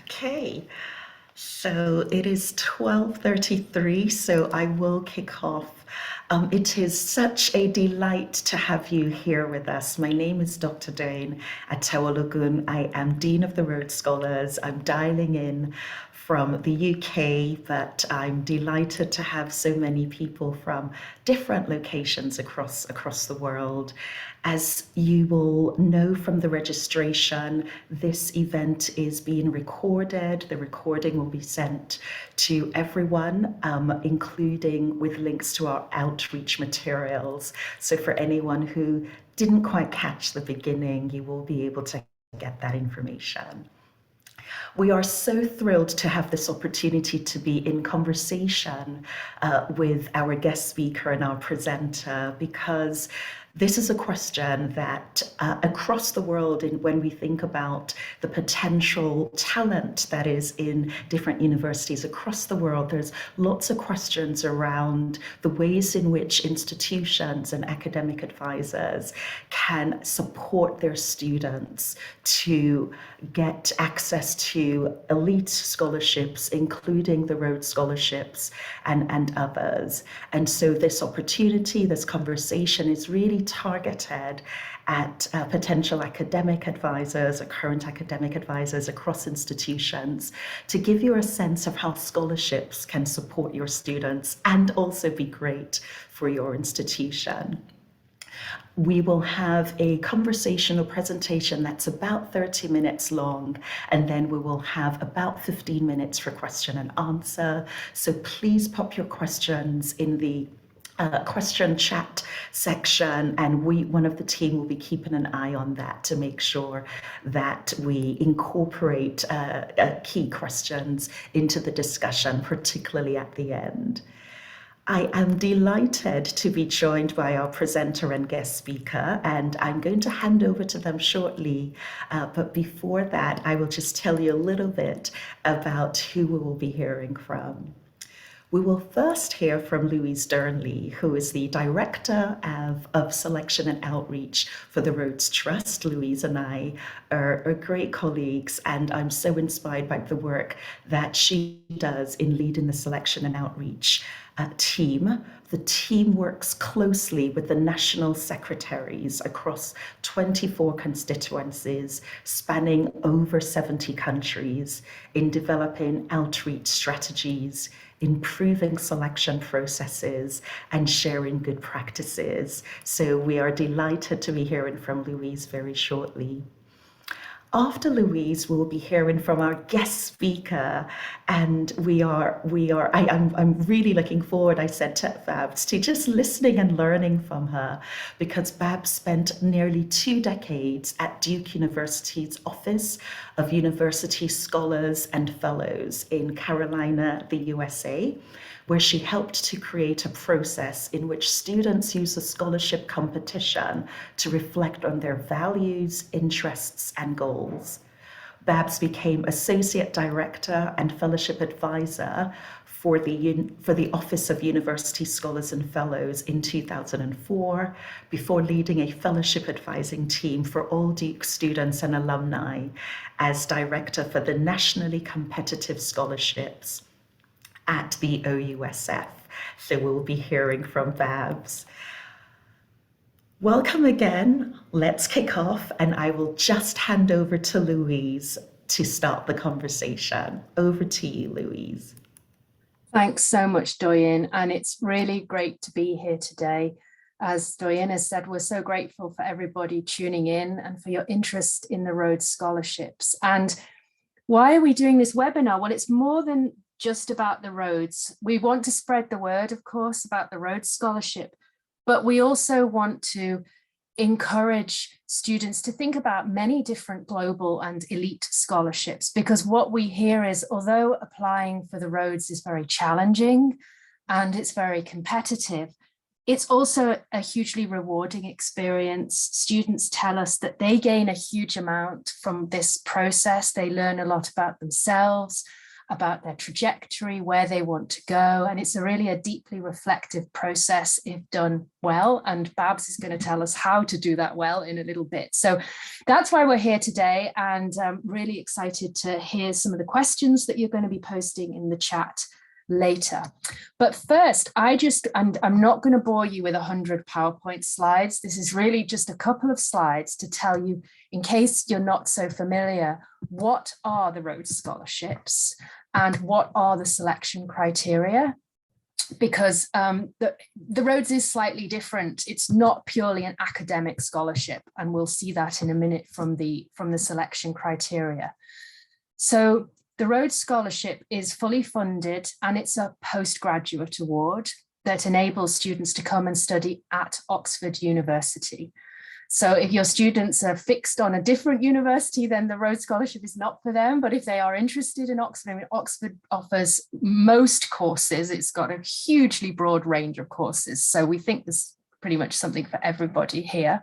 Okay, so it is 12:33, so I will kick off. It is such a delight to have you here with us. My name is Dr. Doyin Atewologun. I am Dean of the Rhodes Scholars. I'm dialing in from the UK, but I'm delighted to have so many people from different locations across the world. As you will know from the registration, this event is being recorded. The recording will be sent to everyone, including with links to our outreach materials. So for anyone who didn't quite catch the beginning, you will be able to get that information. We are so thrilled to have this opportunity to be in conversation with our guest speaker and our presenter, because this is a question that across the world, when we think about the potential talent that is in different universities across the world, there's lots of questions around the ways in which institutions and academic advisors can support their students to get access to elite scholarships, including the Rhodes Scholarships and others. And so this opportunity, this conversation is really targeted at potential academic advisors or current academic advisors across institutions to give you a sense of how scholarships can support your students and also be great for your institution. We will have a conversational presentation that's about 30 minutes long, and then we will have about 15 minutes for question and answer. So please pop your questions in the question chat section, and one of the team will be keeping an eye on that to make sure that we incorporate key questions into the discussion, particularly at the end. I am delighted to be joined by our presenter and guest speaker, and I'm going to hand over to them shortly. But before that, I will just tell you a little bit about who we will be hearing from. We will first hear from Louise Dearnley, who is the Director of Selection and Outreach for the Rhodes Trust. Louise and I are great colleagues, and I'm so inspired by the work that she does in leading the Selection and Outreach team. The team works closely with the national secretaries across 24 constituencies, spanning over 70 countries, in developing outreach strategies, improving selection processes, and sharing good practices. So we are delighted to be hearing from Louise very shortly. After Louise, we'll be hearing from our guest speaker, and I'm really looking forward, I said to Babs, to just listening and learning from her, because Babs spent nearly 2 decades at Duke University's Office of University Scholars and Fellows in Carolina, the USA, where she helped to create a process in which students use a scholarship competition to reflect on their values, interests, and goals. Babs became Associate Director and Fellowship Advisor for the Office of University Scholars and Fellows in 2004, before leading a fellowship advising team for all Duke students and alumni as Director for the Nationally Competitive Scholarships at the OUSF. So we'll be hearing from Babs. Welcome again. Let's kick off, and I will just hand over to Louise to start the conversation. Over to you, Louise. Thanks so much, Doyin, and it's really great to be here today. As Doyin has said, we're so grateful for everybody tuning in and for your interest in the Rhodes Scholarships. And why are we doing this webinar? Well, it's more than just about the Rhodes. We want to spread the word, of course, about the Rhodes Scholarship, but we also want to encourage students to think about many different global and elite scholarships, because what we hear is, although applying for the Rhodes is very challenging and it's very competitive, it's also a hugely rewarding experience. Students tell us that they gain a huge amount from this process. They learn a lot about themselves, about their trajectory, where they want to go. And it's really a deeply reflective process if done well. And Babs is going to tell us how to do that well in a little bit. So that's why we're here today, and I'm really excited to hear some of the questions that you're going to be posting in the chat later. But first, I'm not going to bore you with 100 PowerPoint slides. This is really just a couple of slides to tell you, in case you're not so familiar, what are the Rhodes Scholarships and what are the selection criteria? Because the Rhodes is slightly different. It's not purely an academic scholarship, and we'll see that in a minute from the selection criteria. So the Rhodes Scholarship is fully funded, and it's a postgraduate award that enables students to come and study at Oxford University. So if your students are fixed on a different university, then the Rhodes Scholarship is not for them. But if they are interested in Oxford, I mean, Oxford offers most courses. It's got a hugely broad range of courses. So we think there's pretty much something for everybody here.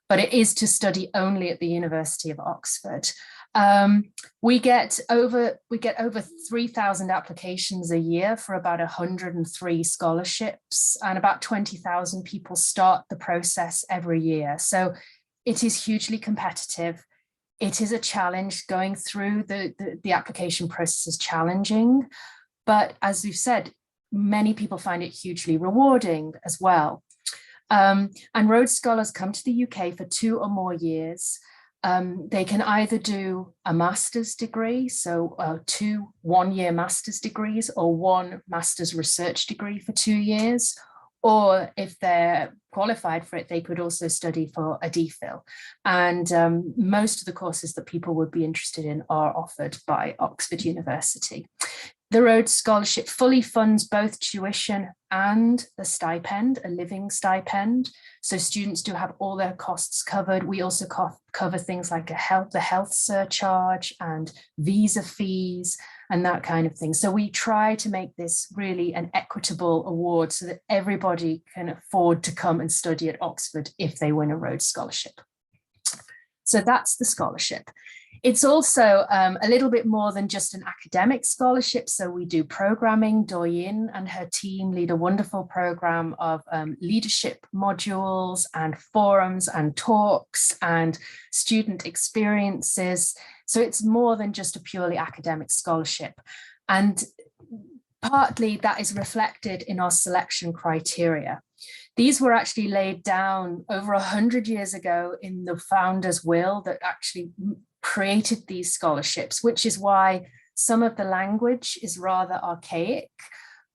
But it is to study only at the University of Oxford. We get over 3,000 applications a year for about 103 scholarships, and about 20,000 people start the process every year. So it is hugely competitive. It is a challenge. Going through the application process is challenging, but as we've said, many people find it hugely rewarding as well. And Rhodes Scholars come to the UK for 2 or more years. They can either do a master's degree, so 2 one-year master's degrees, or 1 master's research degree for 2 years, or if they're qualified for it, they could also study for a DPhil. And most of the courses that people would be interested in are offered by Oxford University. The Rhodes Scholarship fully funds both tuition and a stipend, a living stipend. So students do have all their costs covered. We also cover things like the health surcharge and visa fees and that kind of thing. So we try to make this really an equitable award so that everybody can afford to come and study at Oxford if they win a Rhodes Scholarship. So that's the scholarship. It's also a little bit more than just an academic scholarship. So we do programming. Doyin and her team lead a wonderful program of leadership modules and forums and talks and student experiences. So it's more than just a purely academic scholarship. And partly that is reflected in our selection criteria. These were actually laid down over 100 years ago in the founder's will that actually created these scholarships, which is why some of the language is rather archaic,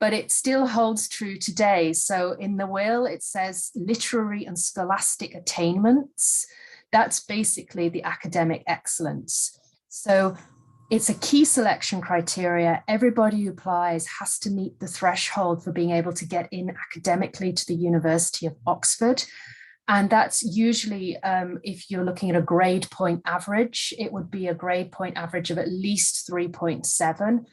but it still holds true today. So in the will, it says literary and scholastic attainments. That's basically the academic excellence. So it's a key selection criteria. Everybody who applies has to meet the threshold for being able to get in academically to the University of Oxford. And that's usually, if you're looking at a grade point average, it would be a grade point average of at least 3.7.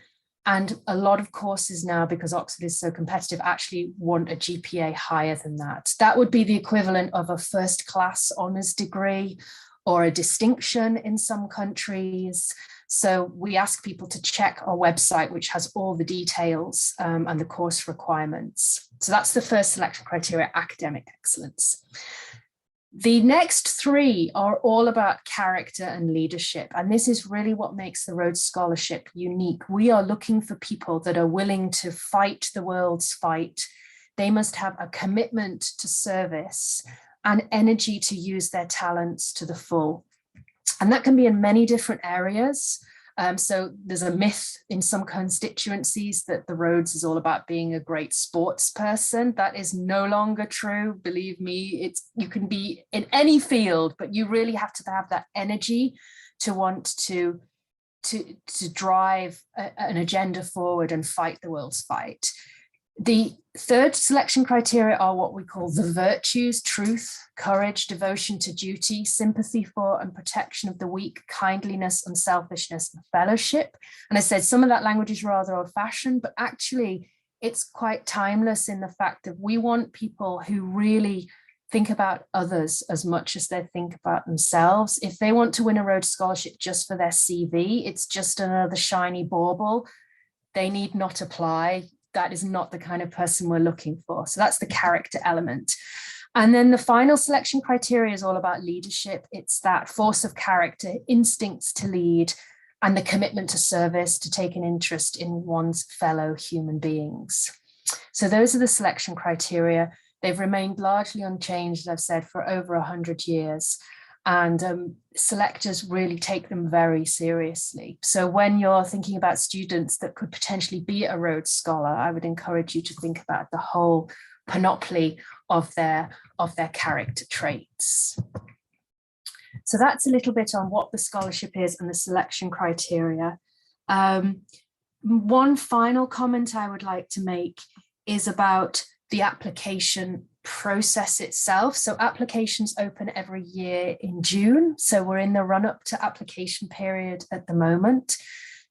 And a lot of courses now, because Oxford is so competitive, actually want a GPA higher than that. That would be the equivalent of a first class honours degree or a distinction in some countries. So we ask people to check our website, which has all the details and the course requirements. So that's the first selection criteria, academic excellence. The next 3 are all about character and leadership. And this is really what makes the Rhodes Scholarship unique. We are looking for people that are willing to fight the world's fight. They must have a commitment to service and energy to use their talents to the full. And that can be in many different areas. So there's a myth in some constituencies that the Rhodes is all about being a great sports person. That is no longer true. Believe me, you can be in any field, but you really have to have that energy to want to drive an agenda forward and fight the world's fight. The third selection criteria are what we call the virtues: truth, courage, devotion to duty, sympathy for and protection of the weak, kindliness, unselfishness, and fellowship. And I said some of that language is rather old-fashioned, but actually it's quite timeless in the fact that we want people who really think about others as much as they think about themselves. If they want to win a Rhodes Scholarship just for their CV, it's just another shiny bauble. they need not apply. That is not the kind of person we're looking for. So that's the character element. And then the final selection criteria is all about leadership. It's that force of character, instincts to lead, and the commitment to service, to take an interest in one's fellow human beings. So those are the selection criteria. They've remained largely unchanged, as I've said, for over 100 years. And selectors really take them very seriously. So when you're thinking about students that could potentially be a Rhodes Scholar, I would encourage you to think about the whole panoply of their character traits. So that's a little bit on what the scholarship is and the selection criteria. One final comment I would like to make is about the application process itself. So applications open every year in June. So we're in the run-up to application period at the moment.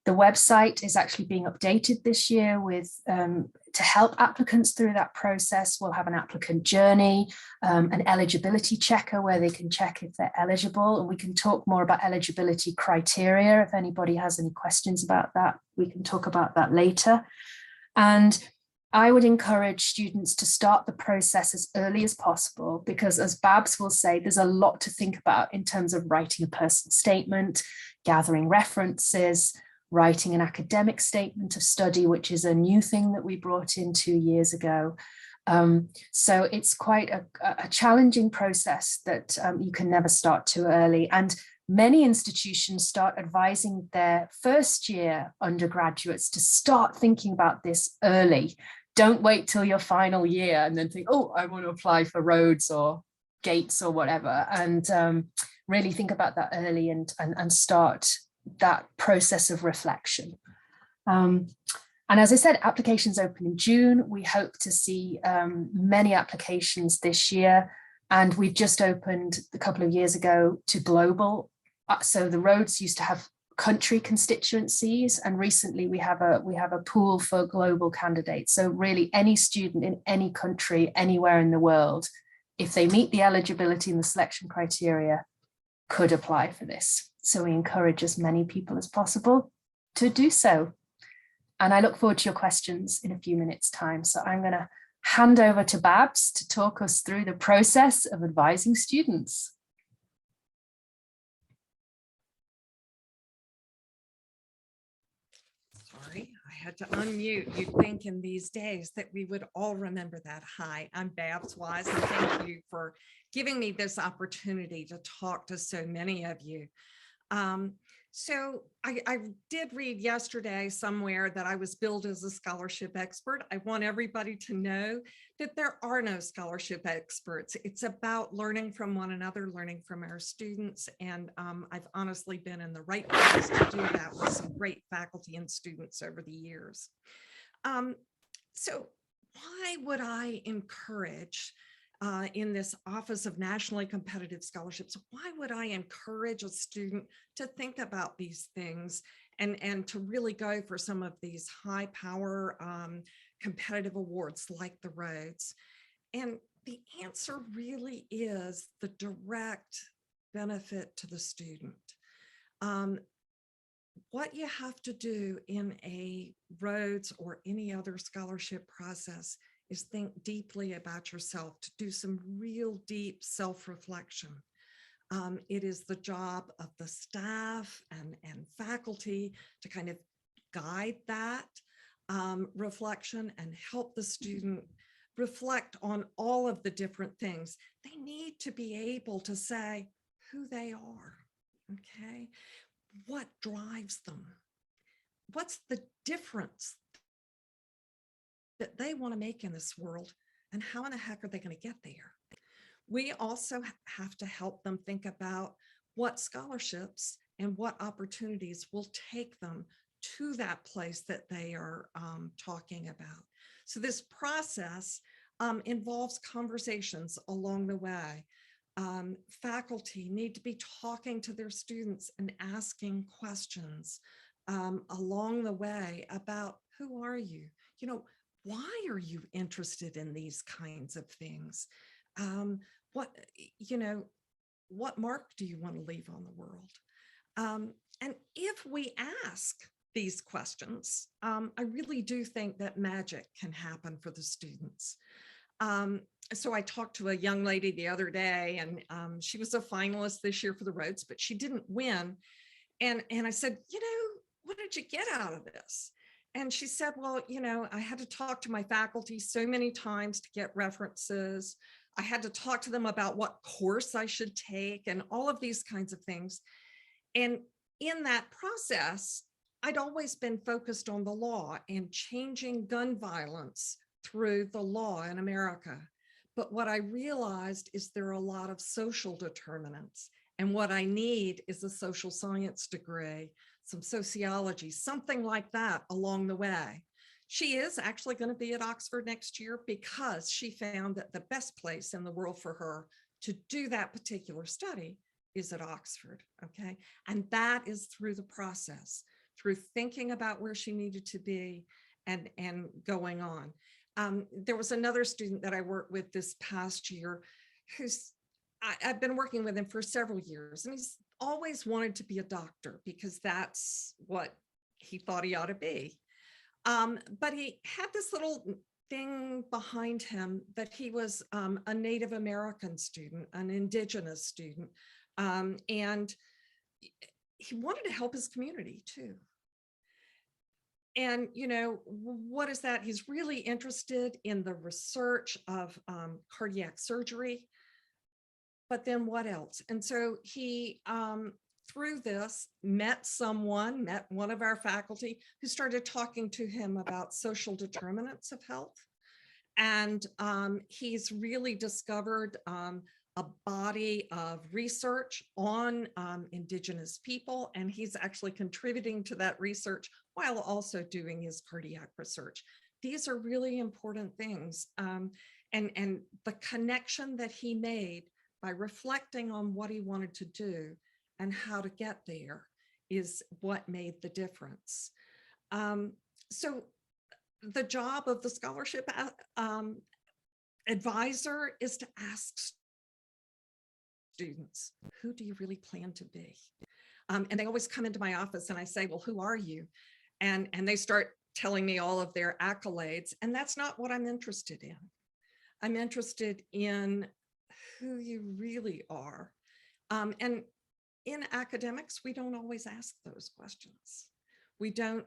The website is actually being updated this year with to help applicants through that process. We'll have an applicant journey, an eligibility checker where they can check if they're eligible, and we can talk more about eligibility criteria. If anybody has any questions about that, we can talk about that later. And I would encourage students to start the process as early as possible, because as Babs will say, there's a lot to think about in terms of writing a personal statement, gathering references, writing an academic statement of study, which is a new thing that we brought in 2 years ago. So it's quite a challenging process that you can never start too early. And many institutions start advising their first year undergraduates to start thinking about this early. Don't wait till your final year and then think, oh, I want to apply for Rhodes or Gates or whatever. And really think about that early and start that process of reflection. And as I said, applications open in June. We hope to see many applications this year. And we've just opened a couple of years ago to global. So the Rhodes used to have country constituencies, and recently we have a pool for global candidates. So really any student in any country, anywhere in the world, if they meet the eligibility and the selection criteria, could apply for this. So we encourage as many people as possible to do so. And I look forward to your questions in a few minutes' time. So I'm going to hand over to Babs to talk us through the process of advising students. Sorry, I had to unmute. You'd think in these days that we would all remember that. Hi, I'm Babs Wise, and thank you for giving me this opportunity to talk to so many of you. So I did read yesterday somewhere that I was billed as a scholarship expert. I want everybody to know that there are no scholarship experts. It's about learning from one another, learning from our students. And I've honestly been in the right place to do that with some great faculty and students over the years. So why would I encourage in this Office of Nationally Competitive Scholarships, why would I encourage a student to think about these things and to really go for some of these high power competitive awards like the Rhodes? And the answer really is the direct benefit to the student. What you have to do in a Rhodes or any other scholarship process is think deeply about yourself, to do some real deep self-reflection. It is the job of the staff and faculty to kind of guide that reflection and help the student reflect on all of the different things. They need to be able to say who they are, okay? What drives them? What's the difference that they want to make in this world, and how in the heck are they going to get there? We also have to help them think about what scholarships and what opportunities will take them to that place that they are talking about. So this process involves conversations along the way. Faculty need to be talking to their students and asking questions along the way about who are you? You know, why are you interested in these kinds of things? What mark do you want to leave on the world? And if we ask these questions, I really do think that magic can happen for the students. So I talked to a young lady the other day, and she was a finalist this year for the Rhodes, but she didn't win. And I said, what did you get out of this? And she said, well, I had to talk to my faculty so many times to get references. I had to talk to them about what course I should take and all of these kinds of things. And in that process, I'd always been focused on the law and changing gun violence through the law in America. But what I realized is there are a lot of social determinants. And what I need is a social science degree, some sociology, something like that along the way. She is actually going to be at Oxford next year because she found that the best place in the world for her to do that particular study is at Oxford, okay? And that is through the process, through thinking about where she needed to be and going on. There was another student that I worked with this past year I've been working with him for several years, and he's always wanted to be a doctor because that's what he thought he ought to be. But he had this little thing behind him that he was a Native American student, an indigenous student, and he wanted to help his community too. And, what is that? He's really interested in the research of cardiac surgery. But then what else? And so he, through this, met one of our faculty who started talking to him about social determinants of health. And he's really discovered a body of research on Indigenous people, and he's actually contributing to that research while also doing his cardiac research. These are really important things. And the connection that he made by reflecting on what he wanted to do and how to get there is what made the difference. So the job of the scholarship advisor is to ask students, who do you really plan to be? And they always come into my office and I say, well, who are you? And they start telling me all of their accolades. And that's not what I'm interested in. I'm interested in who you really are. And in academics, we don't always ask those questions. We don't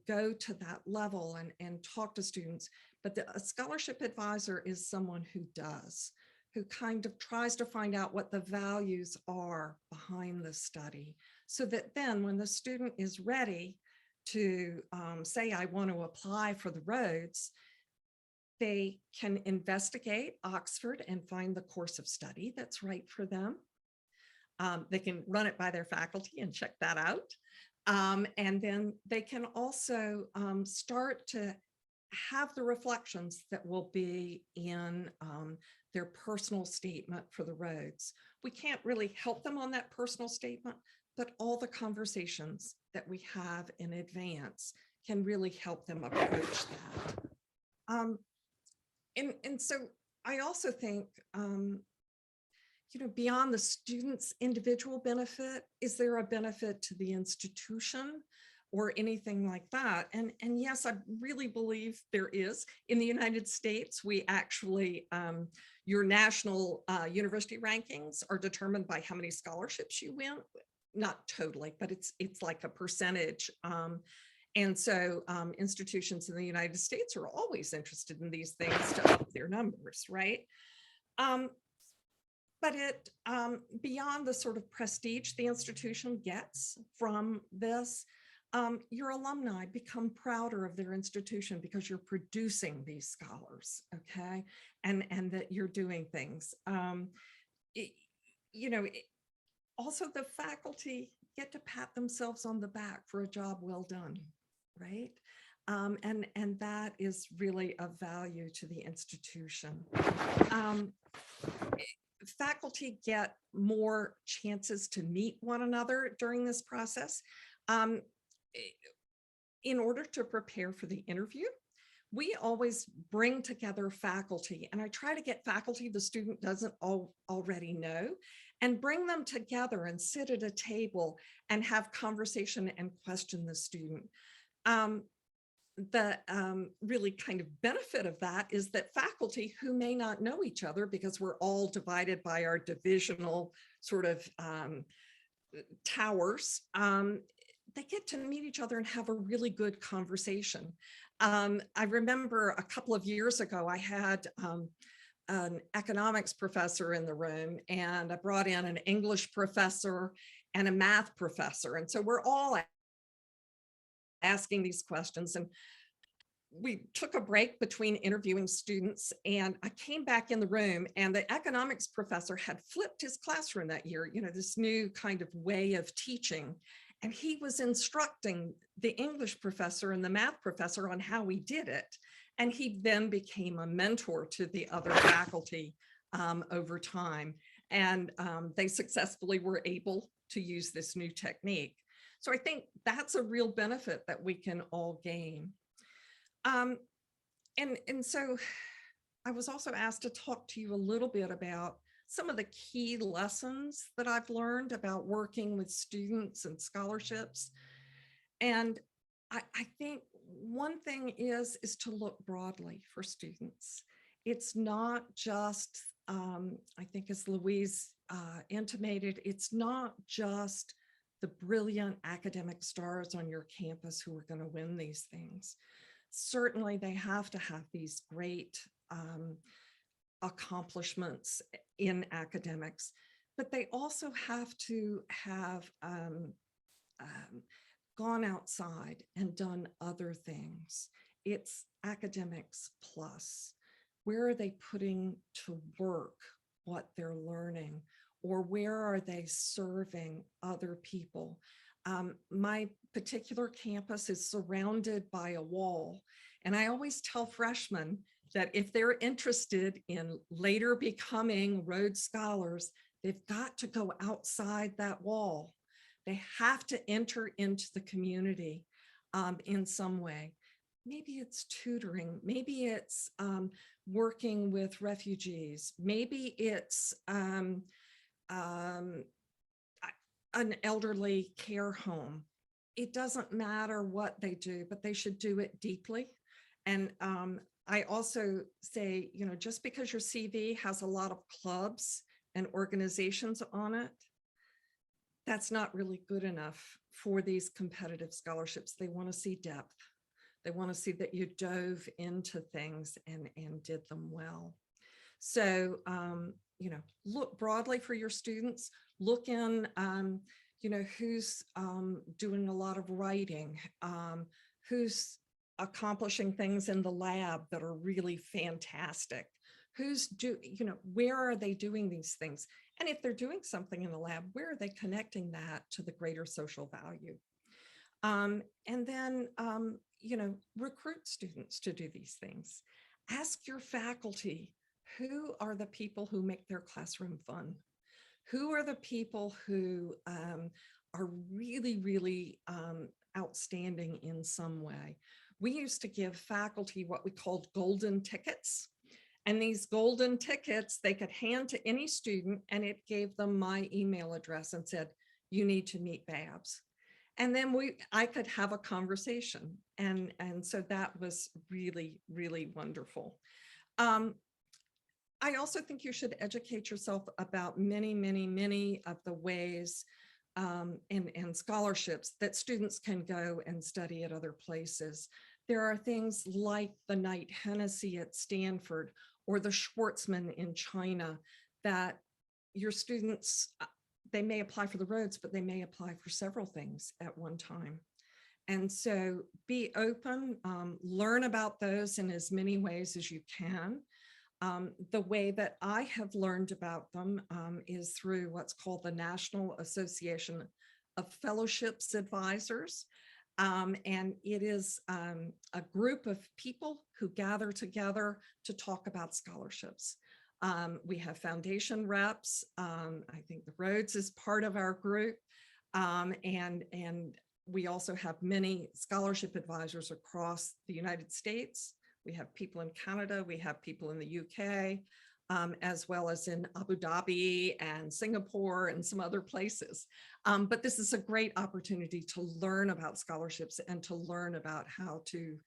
go to that level and talk to students, but a scholarship advisor is someone who does, who kind of tries to find out what the values are behind the study, so that then when the student is ready to say, I want to apply for the Rhodes, they can investigate Oxford and find the course of study that's right for them. They can run it by their faculty and check that out. And then they can also start to have the reflections that will be in their personal statement for the Rhodes. We can't really help them on that personal statement, but all the conversations that we have in advance can really help them approach that. And so I also think, beyond the student's individual benefit, is there a benefit to the institution or anything like that? And yes, I really believe there is. In the United States, we actually, your national university rankings are determined by how many scholarships you win. Not totally, but it's like a percentage. And so institutions in the United States are always interested in these things to up their numbers, right? But beyond the sort of prestige the institution gets from this, your alumni become prouder of their institution because you're producing these scholars, okay? And that you're doing things. Also the faculty get to pat themselves on the back for a job well done, right? And that is really of value to the institution. Faculty get more chances to meet one another during this process. In order to prepare for the interview, we always bring together faculty, and I try to get faculty the student doesn't already know. and bring them together and sit at a table and have conversation and question the student. The really kind of benefit of that is that faculty who may not know each other, because we're all divided by our divisional sort of towers, they get to meet each other and have a really good conversation. I remember a couple of years ago, I had an economics professor in the room, and I brought in an English professor and a math professor. And so we're all asking these questions, and we took a break between interviewing students, and I came back in the room, and the economics professor had flipped his classroom that year, this new kind of way of teaching. And he was instructing the English professor and the math professor on how we did it. And he then became a mentor to the other faculty over time. And they successfully were able to use this new technique. So I think that's a real benefit that we can all gain. And so I was also asked to talk to you a little bit about some of the key lessons that I've learned about working with students and scholarships. And I think one thing is to look broadly for students. It's not just, I think as Louise intimated, it's not just the brilliant academic stars on your campus who are going to win these things. Certainly they have to have these great accomplishments in academics, but they also have to have gone outside and done other things. It's academics plus. Where are they putting to work what they're learning, or where are they serving other people? My particular campus is surrounded by a wall, and I always tell freshmen that if they're interested in later becoming Rhodes Scholars, they've got to go outside that wall. They have to enter into the community in some way. Maybe it's tutoring, maybe it's working with refugees, maybe it's an elderly care home. It doesn't matter what they do, but they should do it deeply. And I also say, just because your CV has a lot of clubs and organizations on it, that's not really good enough for these competitive scholarships. They want to see depth. They want to see that you dove into things and did them well. So, look broadly for your students. Look in, who's doing a lot of writing, who's accomplishing things in the lab that are really fantastic. Where are they doing these things? And if they're doing something in the lab, where are they connecting that to the greater social value? And then, recruit students to do these things. Ask your faculty, who are the people who make their classroom fun? Who are the people who are really, really outstanding in some way? We used to give faculty what we called golden tickets. And these golden tickets, they could hand to any student, and it gave them my email address and said, you need to meet Babs. And then I could have a conversation. And so that was really, really wonderful. I also think you should educate yourself about many, many, many of the ways and scholarships that students can go and study at other places. There are things like the Knight Hennessy at Stanford or the Schwartzman in China that your students, they may apply for the Rhodes, but they may apply for several things at one time. And so be open, learn about those in as many ways as you can. The way that I have learned about them is through what's called the National Association of Fellowships Advisors. And it is a group of people who gather together to talk about scholarships. We have foundation reps. I think the Rhodes is part of our group. And we also have many scholarship advisors across the United States. We have people in Canada, we have people in the UK, as well as in Abu Dhabi and Singapore and some other places. But this is a great opportunity to learn about scholarships and to learn about how to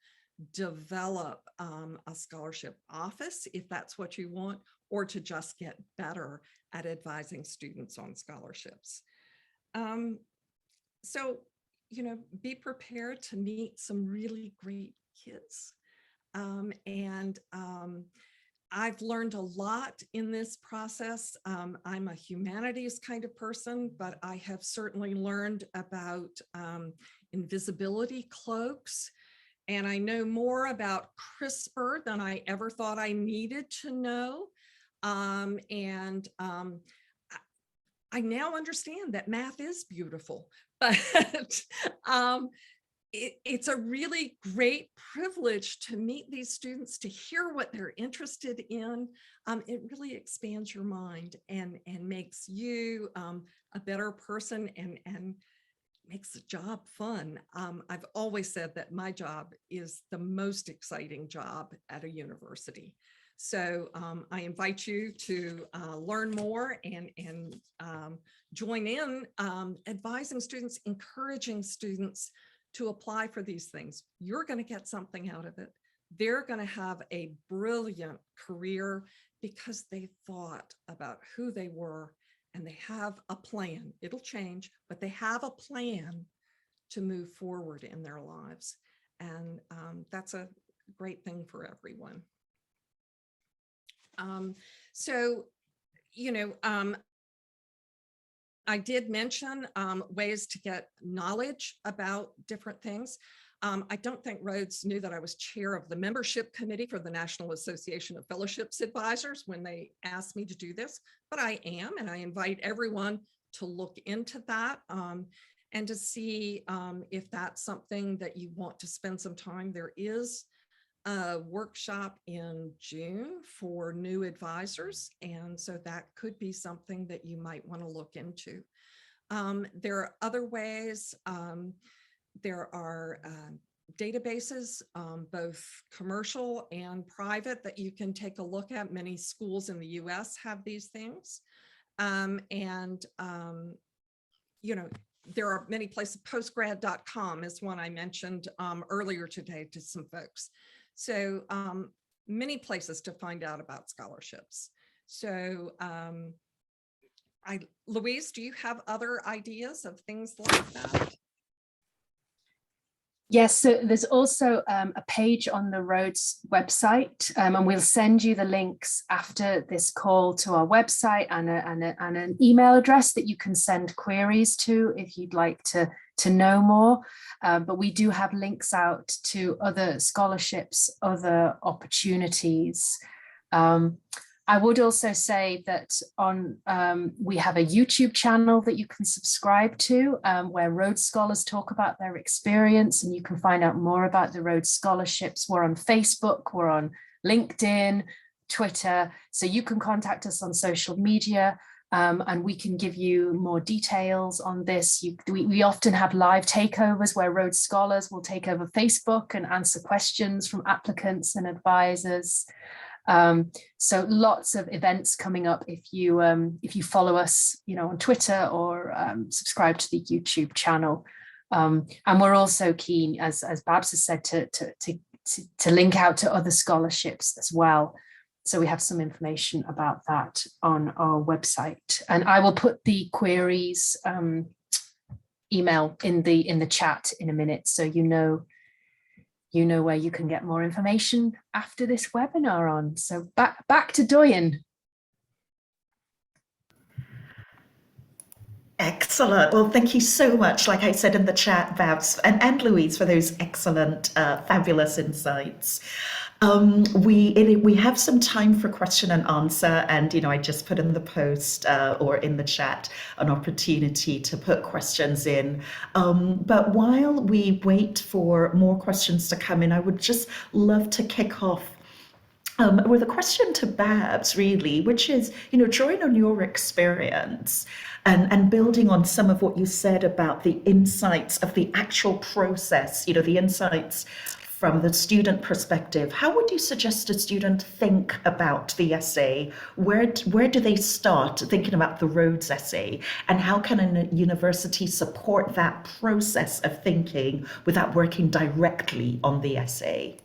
develop a scholarship office, if that's what you want, or to just get better at advising students on scholarships. So, you know, be prepared to meet some really great kids. I've learned a lot in this process. I'm a humanities kind of person, but I have certainly learned about invisibility cloaks. And I know more about CRISPR than I ever thought I needed to know. I now understand that math is beautiful, but it's a really great privilege to meet these students, to hear what they're interested in. It really expands your mind and makes you a better person and makes the job fun. I've always said that my job is the most exciting job at a university. So I invite you to learn more and join in advising students, encouraging students to apply for these things. You're going to get something out of it. They're going to have a brilliant career because they thought about who they were and they have a plan. It'll change, but they have a plan to move forward in their lives. And that's a great thing for everyone. I did mention ways to get knowledge about different things. I don't think Rhodes knew that I was chair of the membership committee for the National Association of Fellowships Advisors when they asked me to do this, but I am, and I invite everyone to look into that and to see if that's something that you want to spend some time. There is a workshop in June for new advisors, and so that could be something that you might want to look into. There are other ways. There are databases, both commercial and private, that you can take a look at. Many schools in the US have these things. There are many places. Postgrad.com is one I mentioned earlier today to some folks. So many places to find out about scholarships. So Louise, do you have other ideas of things like that? Yes, so there's also a page on the Rhodes website, and we'll send you the links after this call to our website and an email address that you can send queries to if you'd like to know more. But we do have links out to other scholarships, other opportunities. I would also say that we have a YouTube channel that you can subscribe to where Rhodes scholars talk about their experience, and you can find out more about the Rhodes Scholarships. We're on Facebook, we're on LinkedIn, Twitter, so you can contact us on social media and we can give you more details on this. We often have live takeovers where Rhodes scholars will take over Facebook and answer questions from applicants and advisors. So lots of events coming up if you follow us, on Twitter or subscribe to the YouTube channel. And we're also keen, as Babs has said, to link out to other scholarships as well. So we have some information about that on our website, and I will put the queries email in the chat in a minute, so you know where you can get more information after this webinar on. So back to Doyin. Excellent. Well, thank you so much, like I said in the chat, Babs and Louise, for those excellent, fabulous insights. We have some time for question and answer, and I just put in the post or in the chat an opportunity to put questions in. But while we wait for more questions to come in, I would just love to kick off with a question to Babs, really, which is, drawing on your experience and building on some of what you said about the insights of the actual process, the insights from the student perspective, how would you suggest a student think about the essay? Where do they start thinking about the Rhodes essay? And how can a university support that process of thinking without working directly on the essay?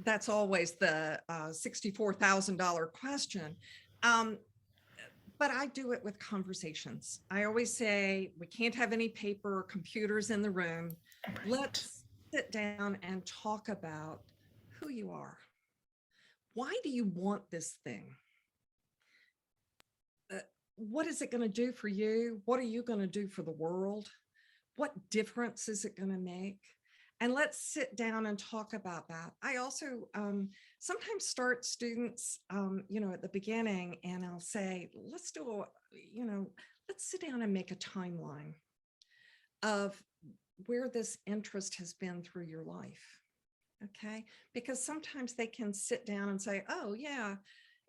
That's always the $64,000 question. But I do it with conversations. I always say, we can't have any paper or computers in the room. Let's sit down and talk about who you are. Why do you want this thing? What is it going to do for you? What are you going to do for the world? What difference is it going to make? And let's sit down and talk about that. I also sometimes start students, at the beginning, and I'll say, let's sit down and make a timeline of where this interest has been through your life. Okay, because sometimes they can sit down and say, oh yeah,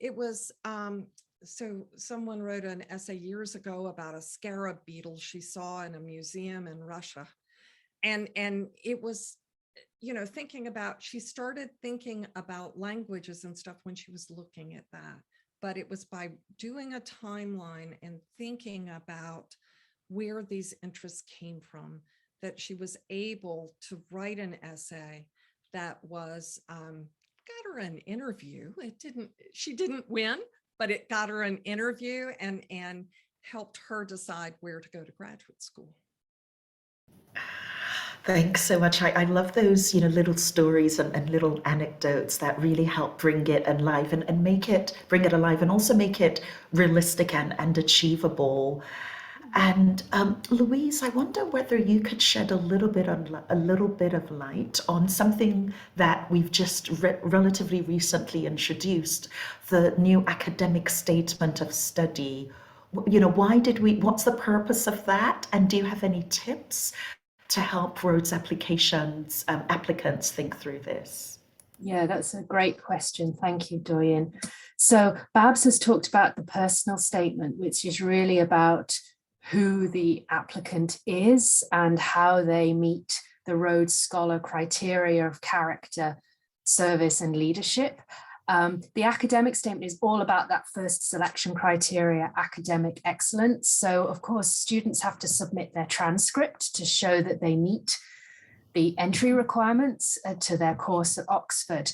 it was, so someone wrote an essay years ago about a scarab beetle she saw in a museum in Russia. And it was, she started thinking about languages and stuff when she was looking at that. But it was by doing a timeline and thinking about where these interests came from that she was able to write an essay that was, got her an interview. She didn't win, but it got her an interview and helped her decide where to go to graduate school. Thanks so much. I love those, little stories and little anecdotes that really help bring it alive and bring it alive and also make it realistic and achievable. And Louise, I wonder whether you could shed a little bit of light on something that we've just relatively recently introduced, the new academic statement of study. What's the purpose of that? And do you have any tips to help Rhodes applicants think through this? Yeah, that's a great question. Thank you, Doyin. So Babs has talked about the personal statement, which is really about who the applicant is and how they meet the Rhodes Scholar criteria of character, service, and leadership. The academic statement is all about that first selection criteria, academic excellence. So of course, students have to submit their transcript to show that they meet the entry requirements to their course at Oxford.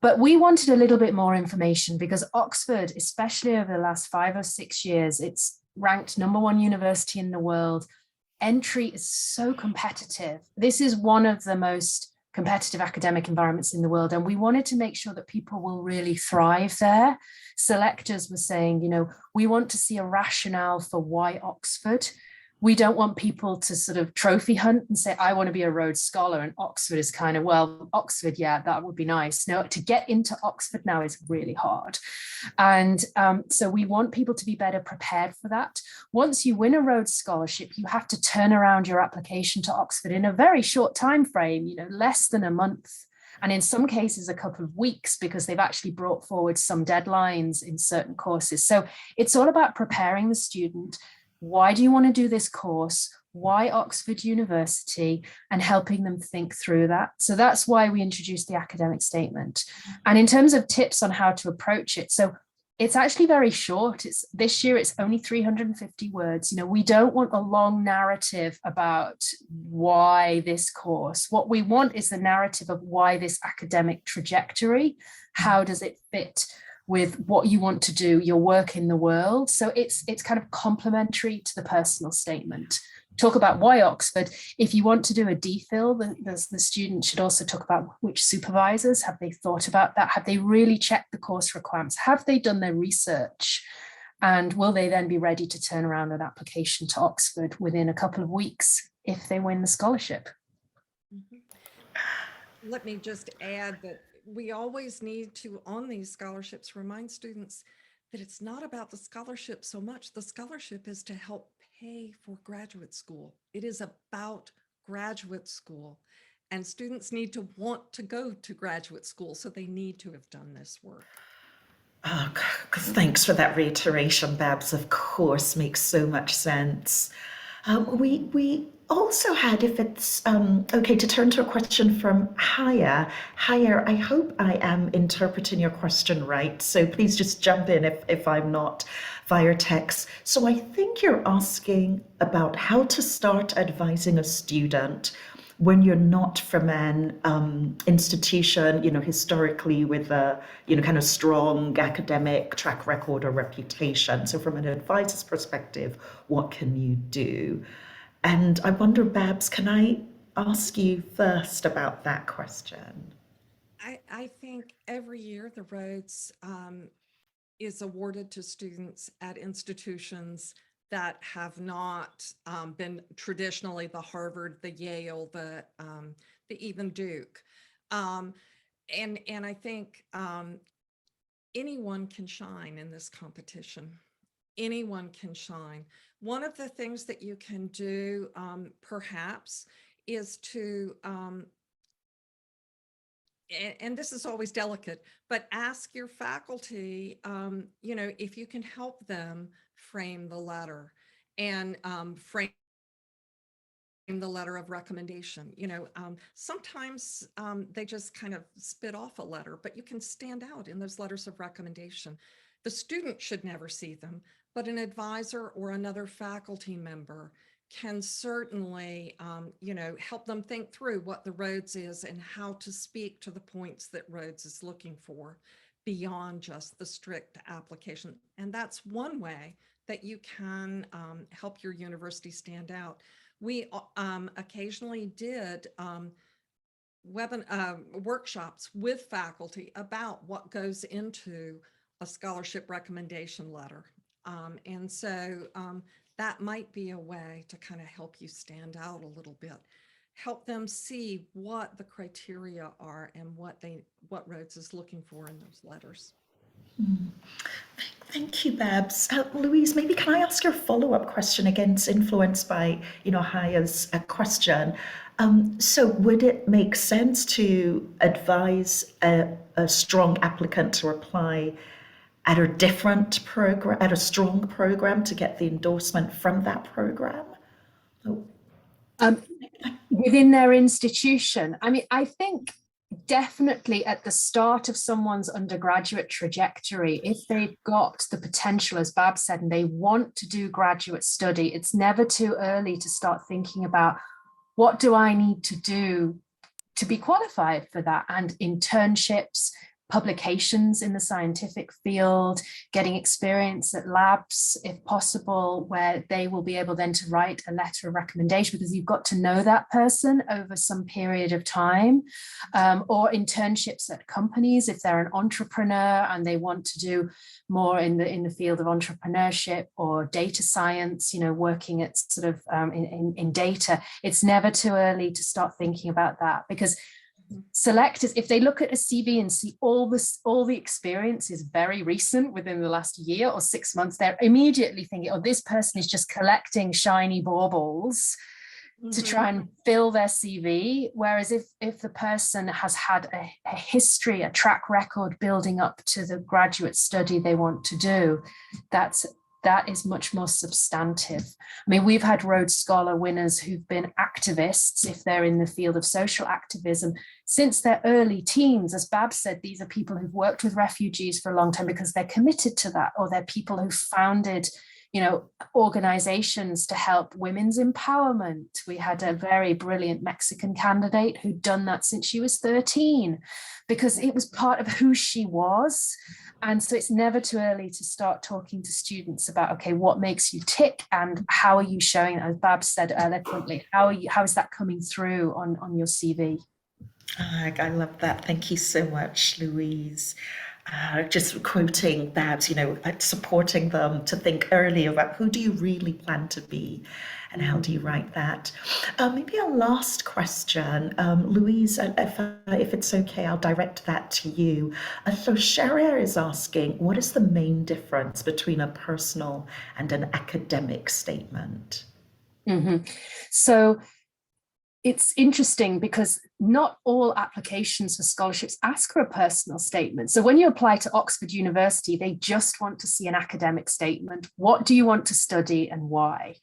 But we wanted a little bit more information because Oxford, especially over the last 5 or 6 years, it's ranked #1 university in the world. Entry is so competitive. This is one of the most competitive academic environments in the world. And we wanted to make sure that people will really thrive there. Selectors were saying, we want to see a rationale for why Oxford. We don't want people to sort of trophy hunt and say, I want to be a Rhodes Scholar, and Oxford is kind of, well, Oxford, yeah, that would be nice. No, to get into Oxford now is really hard. And so we want people to be better prepared for that. Once you win a Rhodes Scholarship, you have to turn around your application to Oxford in a very short time frame, less than a month. And in some cases, a couple of weeks, because they've actually brought forward some deadlines in certain courses. So it's all about preparing the student. Why do you want to do this course? Why Oxford University? And helping them think through that. So that's why we introduced the academic statement. And in terms of tips on how to approach it, so it's actually very short. This year, it's only 350 words. We don't want a long narrative about why this course. What we want is the narrative of why this academic trajectory. How does it fit with what you want to do, your work in the world? So it's kind of complementary to the personal statement. Talk about why Oxford. If you want to do a DPhil, the student should also talk about which supervisors, have they thought about that? Have they really checked the course requirements? Have they done their research? And will they then be ready to turn around an application to Oxford within a couple of weeks if they win the scholarship? Let me just add that we always need to, on these scholarships, remind students that it's not about the scholarship so much. The scholarship is to help pay for graduate school. It is about graduate school, and students need to want to go to graduate school, so they need to have done this work. Oh, thanks for that reiteration, Babs. Of course, makes so much sense. We also had, if it's okay, to turn to a question from Haya. Haya, I hope I am interpreting your question right, so please just jump in if I'm not via text. So I think you're asking about how to start advising a student when you're not from an institution, historically with a, kind of strong academic track record or reputation. So from an advisor's perspective, what can you do? And I wonder, Babs, can I ask you first about that question? I think every year the Rhodes is awarded to students at institutions that have not been traditionally the Harvard, the Yale, the even Duke. And I think anyone can shine in this competition. Anyone can shine. One of the things that you can do, perhaps, is to and this is always delicate, but ask your faculty, if you can help them frame the letter and frame the letter of recommendation. Sometimes they just kind of spit off a letter, but you can stand out in those letters of recommendation. The student should never see them, but an advisor or another faculty member can certainly, help them think through what the Rhodes is and how to speak to the points that Rhodes is looking for beyond just the strict application. And that's one way that you can help your university stand out. We occasionally did workshops with faculty about what goes into a scholarship recommendation letter. And so that might be a way to kind of help you stand out a little bit, help them see what the criteria are and what Rhodes is looking for in those letters. Thank you, Babs. Louise, maybe can I ask your follow-up question again, it's influenced by, Haya's question. So would it make sense to advise a strong applicant to apply at a different program, at a strong program to get the endorsement from that program? Oh. Within their institution? I mean, I think definitely at the start of someone's undergraduate trajectory, if they've got the potential, as Bab said, and they want to do graduate study, it's never too early to start thinking about what do I need to do to be qualified for that, and internships, publications in the scientific field, getting experience at labs, if possible, where they will be able then to write a letter of recommendation because you've got to know that person over some period of time, or internships at companies if they're an entrepreneur and they want to do more in the field of entrepreneurship or data science, working at sort of in data. It's never too early to start thinking about that, because selectors, if they look at a CV and see all the experience is very recent within the last year or 6 months, they're immediately thinking, oh, this person is just collecting shiny baubles to try and fill their CV. Whereas if the person has had a history, a track record building up to the graduate study they want to do, that is much more substantive. I mean, we've had Rhodes Scholar winners who've been activists, if they're in the field of social activism, since their early teens. As Bab said, these are people who've worked with refugees for a long time because they're committed to that, or they're people who founded, organizations to help women's empowerment. We had a very brilliant Mexican candidate who'd done that since she was 13 because it was part of who she was. And so it's never too early to start talking to students about, okay, what makes you tick and how are you showing, as Bab said eloquently, how is that coming through on your CV? I love that. Thank you so much, Louise. Just quoting Babs, supporting them to think early about who do you really plan to be and how do you write that. Maybe a last question. Louise, if it's okay, I'll direct that to you. So Sharia is asking, what is the main difference between a personal and an academic statement? So it's interesting because not all applications for scholarships ask for a personal statement. So when you apply to Oxford University, they just want to see an academic statement. What do you want to study and why?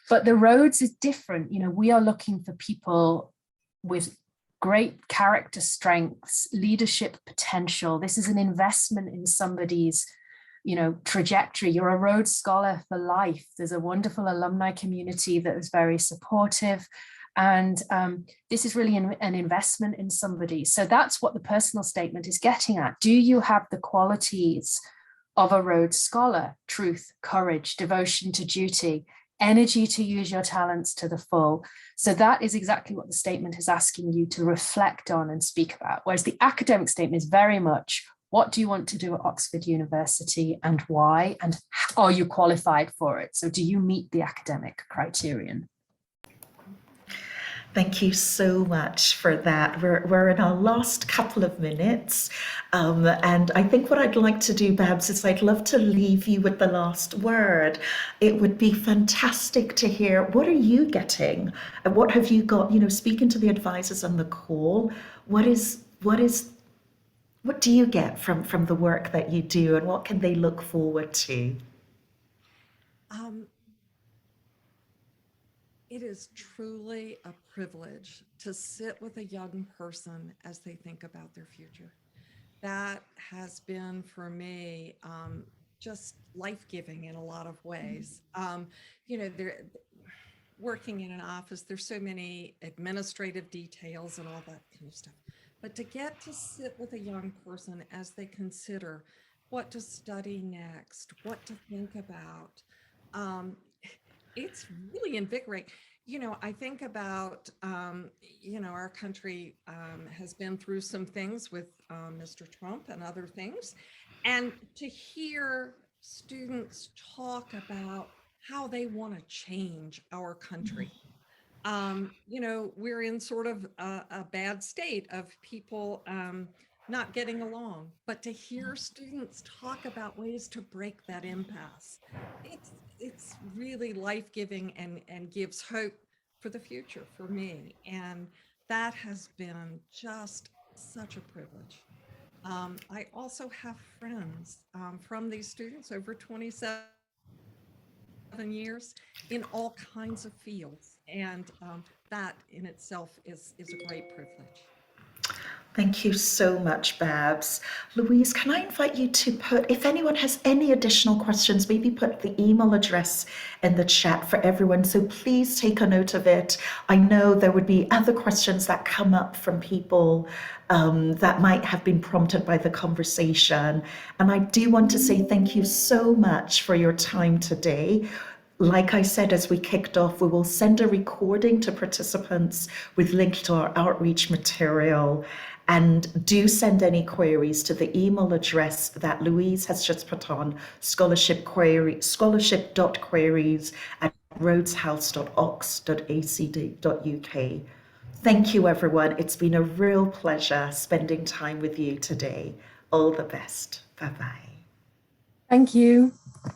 But the Rhodes is different. You know, we are looking for people with great character strengths, leadership potential. This is an investment in somebody's, you know, trajectory. You're a Rhodes Scholar for life. There's a wonderful alumni community that is very supportive. And this is really an investment in somebody. So that's what the personal statement is getting at. Do you have the qualities of a Rhodes Scholar? Truth, courage, devotion to duty, energy to use your talents to the full. So that is exactly what the statement is asking you to reflect on and speak about. Whereas the academic statement is very much, what do you want to do at Oxford University and why? And are you qualified for it? So do you meet the academic criterion? Thank you so much for that. We're in our last couple of minutes. And I think what I'd like to do, Babs, is I'd love to leave you with the last word. It would be fantastic to hear, what are you getting? And what have you got, you know, speaking to the advisors on the call, what do you get from the work that you do, and what can they look forward to? It is truly a privilege to sit with a young person as they think about their future. That has been for me just life-giving in a lot of ways. You know, they're working in an office, there's so many administrative details and all that kind of stuff. But to get to sit with a young person as they consider what to study next, what to think about, it's really invigorating. You know, I think about, you know, our country has been through some things with Mr. Trump and other things. And to hear students talk about how they want to change our country. You know, we're in sort of a bad state of people not getting along, but to hear students talk about ways to break that impasse, it's really life-giving and gives hope for the future for me. And that has been just such a privilege. I also have friends from these students over 27 years in all kinds of fields. And that in itself is a great privilege. Thank you so much, Babs. Louise, can I invite you to put, if anyone has any additional questions, maybe put the email address in the chat for everyone. So please take a note of it. I know there would be other questions that come up from people that might have been prompted by the conversation. And I do want to say thank you so much for your time today. Like I said, as we kicked off, we will send a recording to participants with link to our outreach material. And do send any queries to the email address that Louise has just put on, scholarship.queries@rhodeshouse.ox.ac.uk. Thank you, everyone. It's been a real pleasure spending time with you today. All the best. Bye-bye. Thank you.